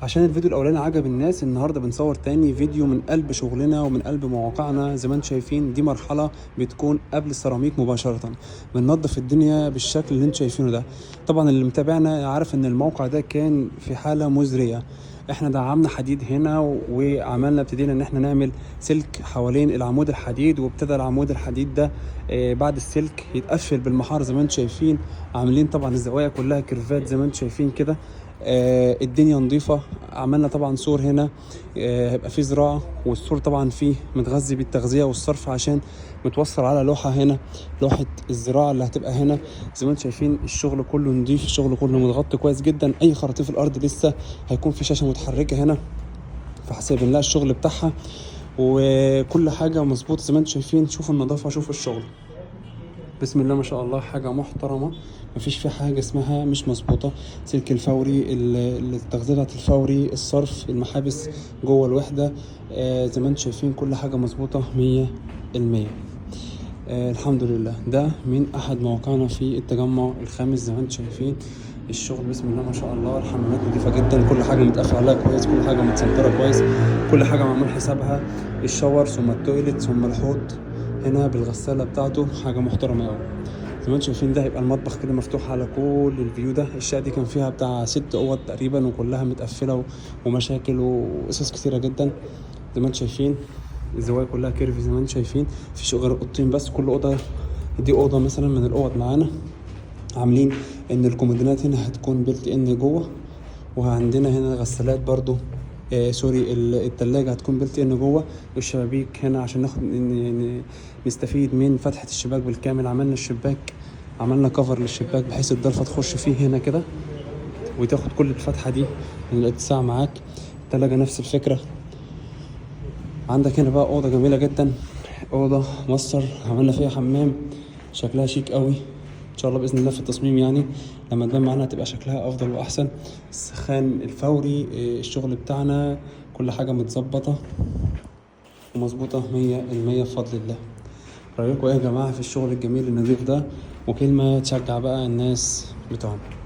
عشان الفيديو الاولاني عجب الناس، النهارده بنصور تاني فيديو من قلب شغلنا ومن قلب مواقعنا. زي ما انتم شايفين دي مرحله بتكون قبل السيراميك مباشره، بننظف الدنيا بالشكل اللي انتم شايفينه ده. طبعا اللي متابعنا عارف ان الموقع ده كان في حاله مزريه. احنا دعمنا حديد هنا وعملنا ابتدينا ان احنا نعمل سلك حوالين العمود الحديد، وابتدى العمود الحديد ده بعد السلك يتقفل بالمحار زي ما انتم شايفين. عاملين طبعا الزوايا كلها كيرفات زي ما انتم شايفين كده. الدنيا نظيفة. عملنا طبعا سور هنا، هيبقى فيه زراعة، والسور طبعا فيه متغذي بالتغذية والصرف عشان متوصل على لوحة هنا، لوحة الزراعة اللي هتبقى هنا. زي ما انتم شايفين الشغل كله نظيف، الشغل كله متغطي كويس جدا. اي خراطيف في الارض لسه هيكون في شاشة متحركة هنا فحسيب لها الشغل بتاعها، وكل حاجة مظبوط زي ما انتم شايفين. شوفوا النظافة، شوفوا الشغل، بسم الله ما شاء الله، حاجة محترمة. مفيش في حاجة اسمها مش مظبوطة. سلك الفوري، التغذية الفوري، الصرف، المحابس جوه الوحدة، زي ما انتم شايفين كل حاجة مظبوطة 100%. الحمد لله. ده من أحد مواقعنا في التجمع الخامس. زي ما انتم شايفين الشغل بسم الله ما شاء الله. الحمامات نضيفة جدا، كل حاجة متقفل عليها كويس، كل حاجة متسنترة كويس، كل حاجة معمول حسابها. الشاور ثم التويلت ثم الحوض هنا بالغسالة بتاعته، حاجة محترمة أوي. زي ما انتم شايفين ده هيبقى المطبخ كده مفتوح على كل الفيو ده. الشقة دي كان فيها بتاع 6 أوض تقريبا، وكلها متقفلة ومشاكل وقصص كتيرة جدا. زي ما انتم شايفين الزوايا كلها كيرفي زي ما انتم شايفين. مفيش غير اوضتين بس، كل اوضه دي اوضه مثلا من الاوض معانا. عاملين ان الكومودينات هنا هتكون بيلت ان جوه، وعندنا هنا غسالات برضو سوري التلاجة هتكون بيلت ان جوه. والشبابيك هنا عشان ناخد نستفيد من فتحة الشباك بالكامل. عملنا الشباك، عملنا كفر للشباك بحيث الضلفة تخش فيه هنا كده وتاخد كل الفتحة دي من الاتساع معاك. التلاجة نفس الفكرة. عندك هنا بقى اوضه جميله جدا، اوضه ماستر عملنا فيها حمام، شكلها شيك قوي ان شاء الله باذن الله. في التصميم يعني لما تبان معانا هتبقى شكلها افضل واحسن. السخان الفوري، الشغل بتاعنا كل حاجه متظبطه ومظبوطه 100% بفضل الله. رايكم ايه يا جماعه في الشغل الجميل النظيف ده؟ وكلمه تشجع بقى الناس بتوعنا.